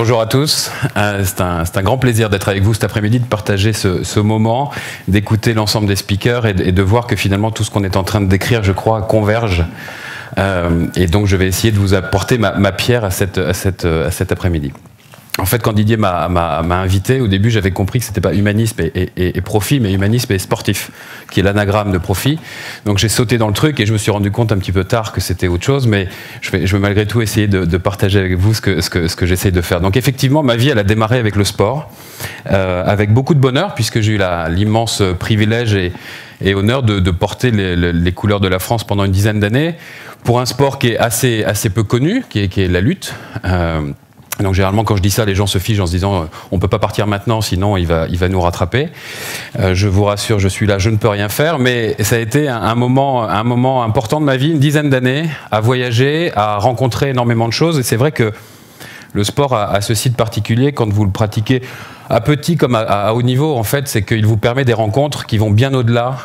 Bonjour à tous, c'est un grand plaisir d'être avec vous cet après-midi, de partager ce moment, d'écouter l'ensemble des speakers et de voir que finalement tout ce qu'on est en train de décrire, je crois, converge. Et donc je vais essayer de vous apporter ma pierre à cet après-midi. En fait, quand Didier m'a invité, au début, j'avais compris que c'était pas humanisme et profit, mais humanisme et sportif, qui est l'anagramme de profit. Donc j'ai sauté dans le truc et je me suis rendu compte un petit peu tard que c'était autre chose, mais je vais malgré tout essayer de partager avec vous ce que j'essaie de faire. Donc effectivement, ma vie, elle a démarré avec le sport, avec beaucoup de bonheur, puisque j'ai eu l'immense privilège et honneur de porter les couleurs de la France pendant une dizaine d'années, pour un sport qui est assez peu connu, qui est la lutte. Donc généralement quand je dis ça, les gens se figent en se disant on ne peut pas partir maintenant, sinon il va nous rattraper. Je vous rassure, je suis là, je ne peux rien faire, mais ça a été un moment important de ma vie, une dizaine d'années, à voyager, à rencontrer énormément de choses. Et c'est vrai que le sport a ceci de particulier quand vous le pratiquez à petit comme à haut niveau, en fait, c'est qu'il vous permet des rencontres qui vont bien au-delà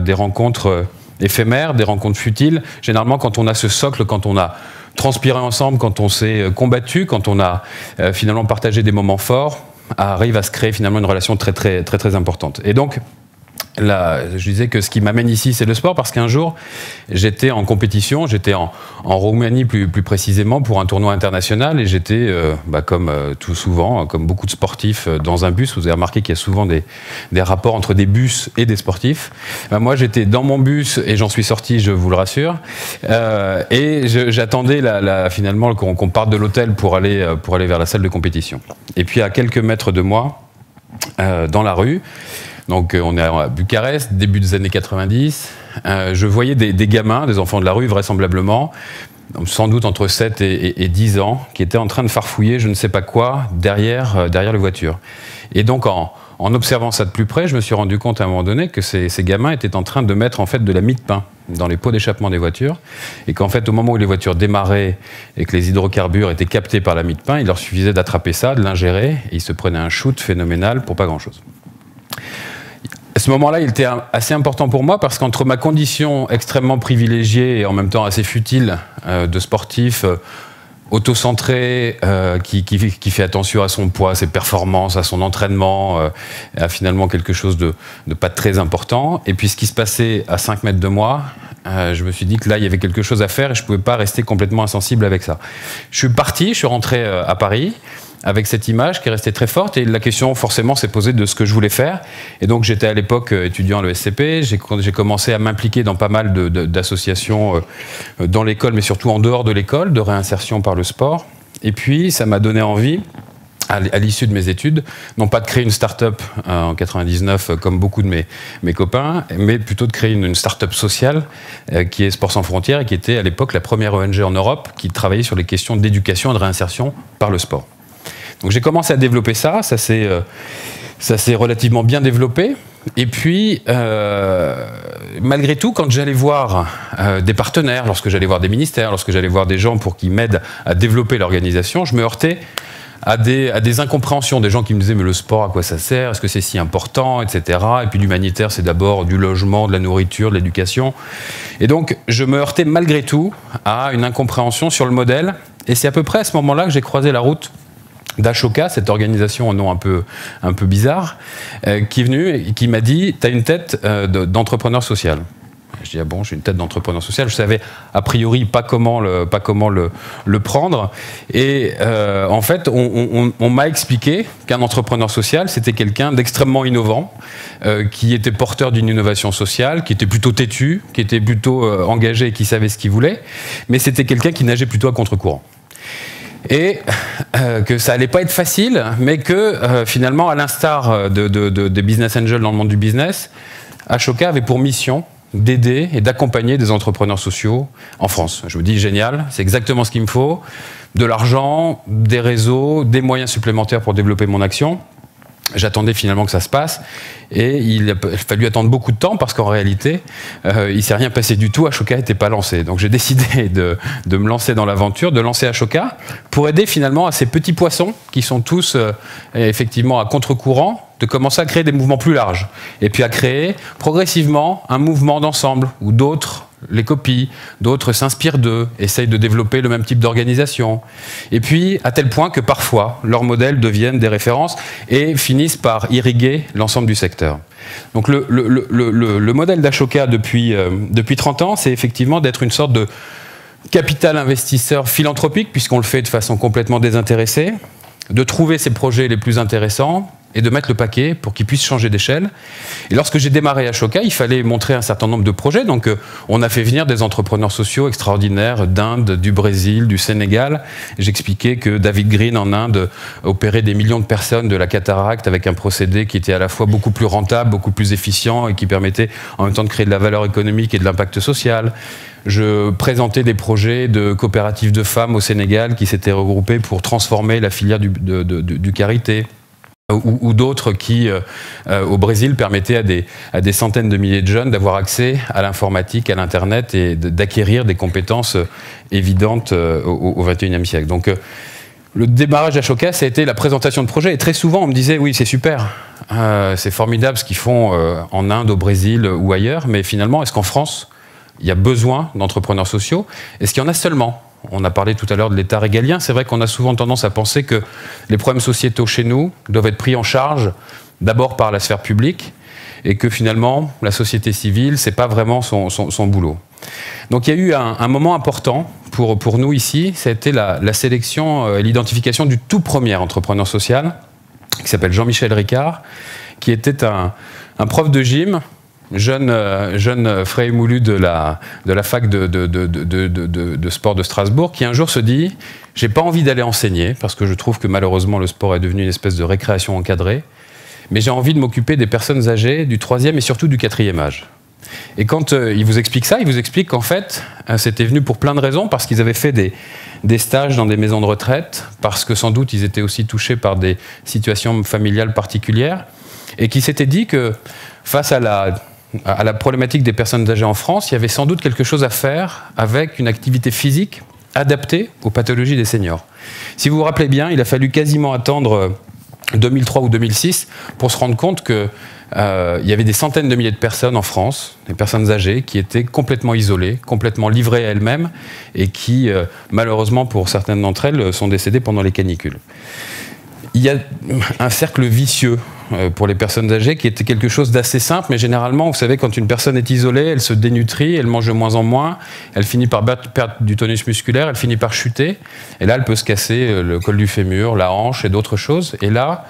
des rencontres éphémères, des rencontres futiles. Généralement quand on a ce socle, quand on a transpirer ensemble, quand on s'est combattu, quand on a finalement partagé des moments forts, arrive à se créer finalement une relation très importante. Et donc, là, je disais que ce qui m'amène ici, c'est le sport, parce qu'un jour, j'étais en compétition, j'étais en Roumanie plus précisément pour un tournoi international, et j'étais, comme tout souvent, comme beaucoup de sportifs, dans un bus. Vous avez remarqué qu'il y a souvent des rapports entre des bus et des sportifs. Moi, j'étais dans mon bus, et j'en suis sorti, je vous le rassure, et j'attendais finalement qu'on parte de l'hôtel pour aller vers la salle de compétition. Et puis, à quelques mètres de moi, dans la rue, donc on est à Bucarest, début des années 90, je voyais des gamins, des enfants de la rue vraisemblablement, sans doute entre 7 et 10 ans, qui étaient en train de farfouiller je ne sais pas quoi derrière les voitures. Et donc en observant ça de plus près, je me suis rendu compte à un moment donné que ces gamins étaient en train de mettre en fait de la mie de pain dans les pots d'échappement des voitures, et qu'en fait au moment où les voitures démarraient et que les hydrocarbures étaient captés par la mie de pain, il leur suffisait d'attraper ça, de l'ingérer, et ils se prenaient un shoot phénoménal pour pas grand-chose. À ce moment-là, il était assez important pour moi parce qu'entre ma condition extrêmement privilégiée et en même temps assez futile de sportif, autocentré, qui fait attention à son poids, à ses performances, à son entraînement, à finalement quelque chose de pas très important, et puis ce qui se passait à 5 mètres de moi, je me suis dit que là, il y avait quelque chose à faire et je ne pouvais pas rester complètement insensible avec ça. Je suis parti, je suis rentré à Paris, avec cette image qui est restée très forte, et la question forcément s'est posée de ce que je voulais faire. Et donc j'étais à l'époque étudiant à l'ESCP, j'ai commencé à m'impliquer dans pas mal d'associations dans l'école, mais surtout en dehors de l'école, de réinsertion par le sport. Et puis ça m'a donné envie, à l'issue de mes études, non pas de créer une start-up en 99 comme beaucoup de mes copains, mais plutôt de créer une start-up sociale qui est Sport sans frontières, et qui était à l'époque la première ONG en Europe qui travaillait sur les questions d'éducation et de réinsertion par le sport. Donc j'ai commencé à développer ça s'est relativement bien développé. Et puis, malgré tout, quand j'allais voir des partenaires, lorsque j'allais voir des ministères, lorsque j'allais voir des gens pour qu'ils m'aident à développer l'organisation, je me heurtais à des incompréhensions, des gens qui me disaient mais le sport, à quoi ça sert, est-ce que c'est si important, etc. Et puis l'humanitaire, c'est d'abord du logement, de la nourriture, de l'éducation. Et donc je me heurtais malgré tout à une incompréhension sur le modèle, et c'est à peu près à ce moment-là que j'ai croisé la route d'Ashoka, cette organisation au nom un peu bizarre, qui est venue et qui m'a dit « tu as une tête d'entrepreneur social ». Je dis « ah bon, j'ai une tête d'entrepreneur social ». Je savais a priori pas comment le prendre. Et en fait, on m'a expliqué qu'un entrepreneur social, c'était quelqu'un d'extrêmement innovant, qui était porteur d'une innovation sociale, qui était plutôt têtu, qui était plutôt engagé et qui savait ce qu'il voulait, mais c'était quelqu'un qui nageait plutôt à contre-courant. Et que ça allait pas être facile, mais que finalement, à l'instar des business angels dans le monde du business, Ashoka avait pour mission d'aider et d'accompagner des entrepreneurs sociaux en France. Je vous dis génial, c'est exactement ce qu'il me faut, de l'argent, des réseaux, des moyens supplémentaires pour développer mon action. J'attendais finalement que ça se passe, et il a fallu attendre beaucoup de temps parce qu'en réalité, il ne s'est rien passé du tout. Ashoka n'était pas lancé. Donc j'ai décidé de me lancer dans l'aventure, de lancer Ashoka pour aider finalement à ces petits poissons qui sont tous effectivement à contre-courant, de commencer à créer des mouvements plus larges, et puis à créer progressivement un mouvement d'ensemble, où d'autres les copient, d'autres s'inspirent d'eux, essayent de développer le même type d'organisation, et puis à tel point que parfois leurs modèles deviennent des références et finissent par irriguer l'ensemble du secteur. Donc le modèle d'Ashoka depuis 30 ans, c'est effectivement d'être une sorte de capital investisseur philanthropique, puisqu'on le fait de façon complètement désintéressée, de trouver ses projets les plus intéressants et de mettre le paquet pour qu'ils puissent changer d'échelle. Et lorsque j'ai démarré Ashoka, il fallait montrer un certain nombre de projets. Donc on a fait venir des entrepreneurs sociaux extraordinaires d'Inde, du Brésil, du Sénégal. J'expliquais que David Green en Inde opérait des millions de personnes de la cataracte avec un procédé qui était à la fois beaucoup plus rentable, beaucoup plus efficient et qui permettait en même temps de créer de la valeur économique et de l'impact social. Je présentais des projets de coopératives de femmes au Sénégal qui s'étaient regroupées pour transformer la filière du karité. Ou d'autres qui, au Brésil, permettaient à des centaines de milliers de jeunes d'avoir accès à l'informatique, à l'Internet et d'acquérir des compétences évidentes au XXIe siècle. Donc, le démarrage d'Ashoka, ça a été la présentation de projets. Et très souvent, on me disait, oui, c'est super, c'est formidable ce qu'ils font en Inde, au Brésil ou ailleurs, mais finalement, est-ce qu'en France, il y a besoin d'entrepreneurs sociaux? Est-ce qu'il y en a seulement? On a parlé tout à l'heure de l'État régalien. C'est vrai qu'on a souvent tendance à penser que les problèmes sociétaux chez nous doivent être pris en charge d'abord par la sphère publique et que finalement, la société civile, ce n'est pas vraiment son boulot. Donc il y a eu un moment important pour nous ici, ça a été la sélection et l'identification du tout premier entrepreneur social, qui s'appelle Jean-Michel Ricard, qui était un prof de gym, jeune frais émoulu de la fac de sport de Strasbourg, qui un jour se dit « j'ai pas envie d'aller enseigner, parce que je trouve que malheureusement le sport est devenu une espèce de récréation encadrée, mais j'ai envie de m'occuper des personnes âgées du 3e et surtout du 4e âge ». Et quand il vous explique ça, il vous explique qu'en fait, c'était venu pour plein de raisons, parce qu'ils avaient fait des stages dans des maisons de retraite, parce que sans doute ils étaient aussi touchés par des situations familiales particulières, et qui s'étaient dit que face à la problématique des personnes âgées en France, il y avait sans doute quelque chose à faire avec une activité physique adaptée aux pathologies des seniors. Si vous vous rappelez bien, il a fallu quasiment attendre 2003 ou 2006 pour se rendre compte qu'il y avait des centaines de milliers de personnes en France, des personnes âgées, qui étaient complètement isolées, complètement livrées à elles-mêmes et qui, malheureusement pour certaines d'entre elles, sont décédées pendant les canicules. Il y a un cercle vicieux pour les personnes âgées qui était quelque chose d'assez simple, mais généralement, vous savez, quand une personne est isolée, elle se dénutrit, elle mange de moins en moins, elle finit par perdre du tonus musculaire, elle finit par chuter, et là, elle peut se casser le col du fémur, la hanche et d'autres choses, et là,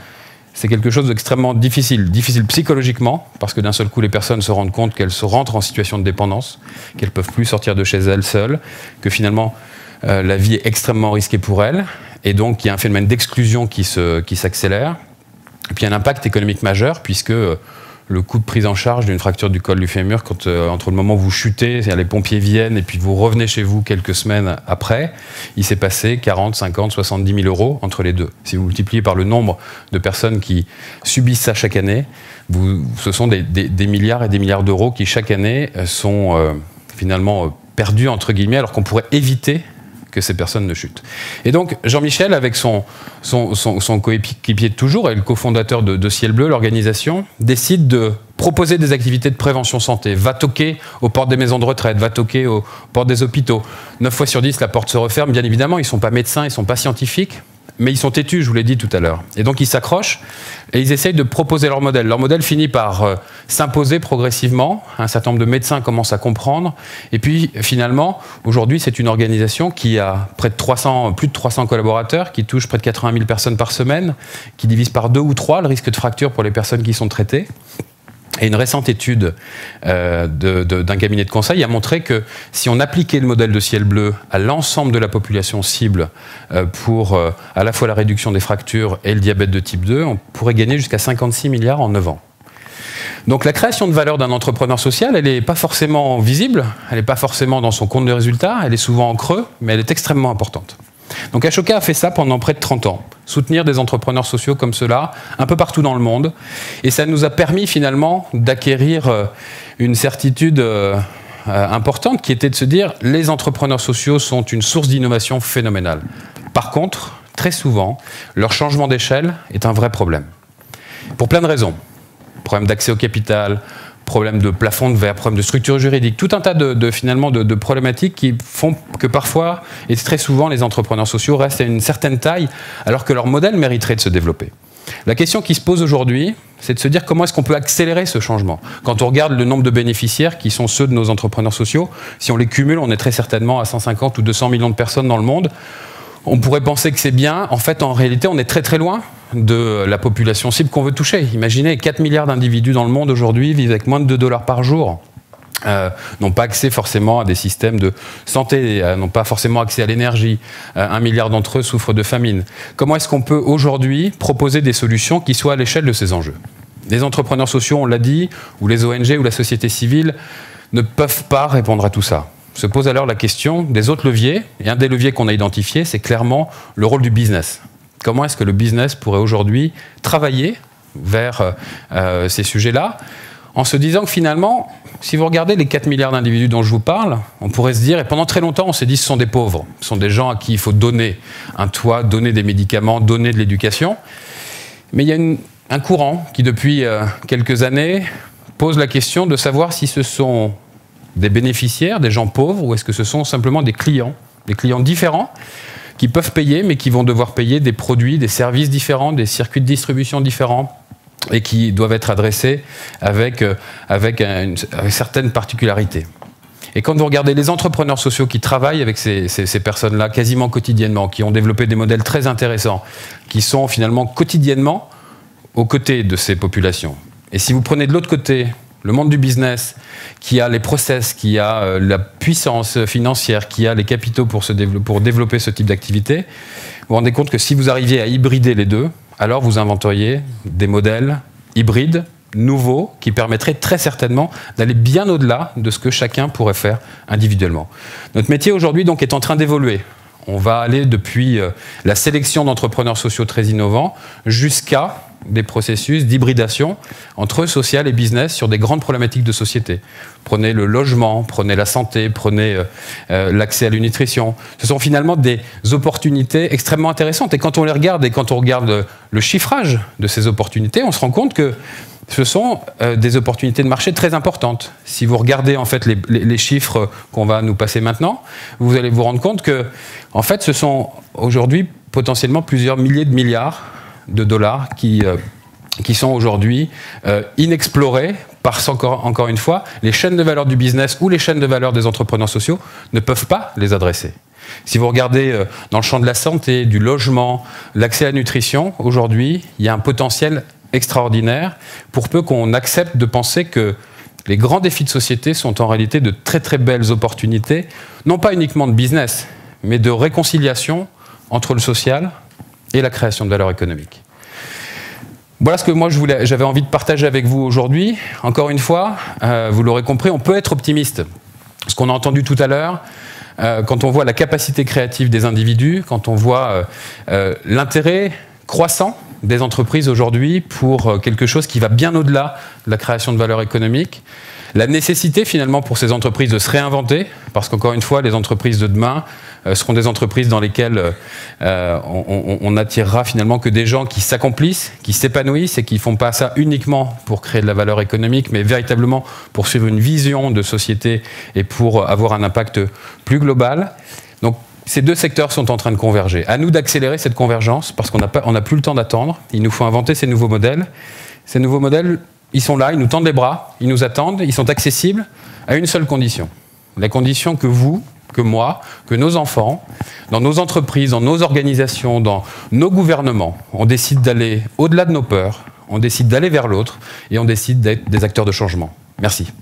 c'est quelque chose d'extrêmement difficile psychologiquement, parce que d'un seul coup, les personnes se rendent compte qu'elles se rentrent en situation de dépendance, qu'elles ne peuvent plus sortir de chez elles seules, que finalement, la vie est extrêmement risquée pour elles, et donc il y a un phénomène d'exclusion qui s'accélère. Et puis il y a un impact économique majeur, puisque le coût de prise en charge d'une fracture du col du fémur, entre le moment où vous chutez, les pompiers viennent, et puis vous revenez chez vous quelques semaines après, il s'est passé 40, 50, 70 000 euros entre les deux. Si vous multipliez par le nombre de personnes qui subissent ça chaque année, ce sont des milliards et des milliards d'euros qui chaque année sont finalement perdus, entre guillemets, alors qu'on pourrait éviter que ces personnes ne chutent. Et donc, Jean-Michel, avec son coéquipier de toujours, et le cofondateur de Ciel Bleu, l'organisation, décide de proposer des activités de prévention santé, va toquer aux portes des maisons de retraite, va toquer aux portes des hôpitaux. 9 fois sur 10, la porte se referme. Bien évidemment, ils ne sont pas médecins, ils ne sont pas scientifiques, mais ils sont têtus, je vous l'ai dit tout à l'heure. Et donc, ils s'accrochent et ils essayent de proposer leur modèle. Leur modèle finit par s'imposer progressivement. Un certain nombre de médecins commencent à comprendre. Et puis, finalement, aujourd'hui, c'est une organisation qui a plus de 300 collaborateurs, qui touche près de 80 000 personnes par semaine, qui divise par 2 ou 3 le risque de fracture pour les personnes qui sont traitées. Et une récente étude d'un cabinet de conseil a montré que si on appliquait le modèle de Ciel Bleu à l'ensemble de la population cible pour à la fois la réduction des fractures et le diabète de type 2, on pourrait gagner jusqu'à 56 milliards en 9 ans. Donc la création de valeur d'un entrepreneur social, elle n'est pas forcément visible, elle n'est pas forcément dans son compte de résultat, elle est souvent en creux, mais elle est extrêmement importante. Donc Ashoka a fait ça pendant près de 30 ans, soutenir des entrepreneurs sociaux comme ceux-là, un peu partout dans le monde. Et ça nous a permis finalement d'acquérir une certitude importante qui était de se dire les entrepreneurs sociaux sont une source d'innovation phénoménale. Par contre, très souvent, leur changement d'échelle est un vrai problème. pour plein de raisons. Problème d'accès au capital, problème de plafond de verre, problème de structure juridique, tout un tas finalement de problématiques qui font que parfois, et très souvent, les entrepreneurs sociaux restent à une certaine taille alors que leur modèle mériterait de se développer. La question qui se pose aujourd'hui, c'est de se dire comment est-ce qu'on peut accélérer ce changement. Quand on regarde le nombre de bénéficiaires qui sont ceux de nos entrepreneurs sociaux, si on les cumule, on est très certainement à 150 ou 200 millions de personnes dans le monde. On pourrait penser que c'est bien. En fait, en réalité, on est très très loin de la population cible qu'on veut toucher. Imaginez, 4 milliards d'individus dans le monde aujourd'hui vivent avec moins de $2 par jour. N'ont pas accès forcément à des systèmes de santé, n'ont pas forcément accès à l'énergie. 1 milliard d'entre eux souffrent de famine. Comment est-ce qu'on peut aujourd'hui proposer des solutions qui soient à l'échelle de ces enjeux? Les entrepreneurs sociaux, on l'a dit, ou les ONG ou la société civile ne peuvent pas répondre à tout ça. Se pose alors la question des autres leviers, et un des leviers qu'on a identifié, c'est clairement le rôle du business. Comment est-ce que le business pourrait aujourd'hui travailler vers ces sujets-là, en se disant que finalement, si vous regardez les 4 milliards d'individus dont je vous parle, on pourrait se dire, et pendant très longtemps on s'est dit ce sont des pauvres, ce sont des gens à qui il faut donner un toit, donner des médicaments, donner de l'éducation. Mais il y a un courant qui depuis quelques années pose la question de savoir si ce sont des bénéficiaires, des gens pauvres, ou est-ce que ce sont simplement des clients différents, qui peuvent payer, mais qui vont devoir payer des produits, des services différents, des circuits de distribution différents, et qui doivent être adressés avec certaines particularités. Et quand vous regardez les entrepreneurs sociaux qui travaillent avec ces personnes-là quasiment quotidiennement, qui ont développé des modèles très intéressants, qui sont finalement quotidiennement aux côtés de ces populations. Et si vous prenez de l'autre côté le monde du business, qui a les process, qui a la puissance financière, qui a les capitaux pour développer ce type d'activité, vous vous rendez compte que si vous arriviez à hybrider les deux, alors vous inventeriez des modèles hybrides, nouveaux, qui permettraient très certainement d'aller bien au-delà de ce que chacun pourrait faire individuellement. Notre métier aujourd'hui donc est en train d'évoluer. On va aller depuis la sélection d'entrepreneurs sociaux très innovants jusqu'à des processus d'hybridation entre social et business sur des grandes problématiques de société. Prenez le logement, prenez la santé, prenez l'accès à la nutrition. Ce sont finalement des opportunités extrêmement intéressantes. Et quand on les regarde, et quand on regarde le chiffrage de ces opportunités, on se rend compte que ce sont des opportunités de marché très importantes. Si vous regardez en fait les chiffres qu'on va nous passer maintenant, vous allez vous rendre compte que en fait, ce sont aujourd'hui potentiellement plusieurs milliers de milliards de dollars qui sont aujourd'hui inexplorés parce qu'encore une fois, les chaînes de valeur du business ou les chaînes de valeur des entrepreneurs sociaux ne peuvent pas les adresser. Si vous regardez dans le champ de la santé, du logement, l'accès à la nutrition, aujourd'hui, il y a un potentiel extraordinaire pour peu qu'on accepte de penser que les grands défis de société sont en réalité de très très belles opportunités, non pas uniquement de business, mais de réconciliation entre le social et la création de valeur économique. Voilà ce que moi j'avais envie de partager avec vous aujourd'hui. Encore une fois, vous l'aurez compris, on peut être optimiste. Ce qu'on a entendu tout à l'heure, quand on voit la capacité créative des individus, quand on voit l'intérêt croissant des entreprises aujourd'hui pour quelque chose qui va bien au-delà de la création de valeur économique, la nécessité finalement pour ces entreprises de se réinventer, parce qu'encore une fois, les entreprises de demain seront des entreprises dans lesquelles on n'attirera finalement que des gens qui s'accomplissent, qui s'épanouissent et qui ne font pas ça uniquement pour créer de la valeur économique, mais véritablement pour suivre une vision de société et pour avoir un impact plus global. Donc ces deux secteurs sont en train de converger. À nous d'accélérer cette convergence, parce qu'on n'a plus le temps d'attendre. Il nous faut inventer ces nouveaux modèles. Ces nouveaux modèles, ils sont là, ils nous tendent les bras, ils nous attendent, ils sont accessibles à une seule condition. La condition que vous, que moi, que nos enfants, dans nos entreprises, dans nos organisations, dans nos gouvernements, on décide d'aller au-delà de nos peurs, on décide d'aller vers l'autre et on décide d'être des acteurs de changement. Merci.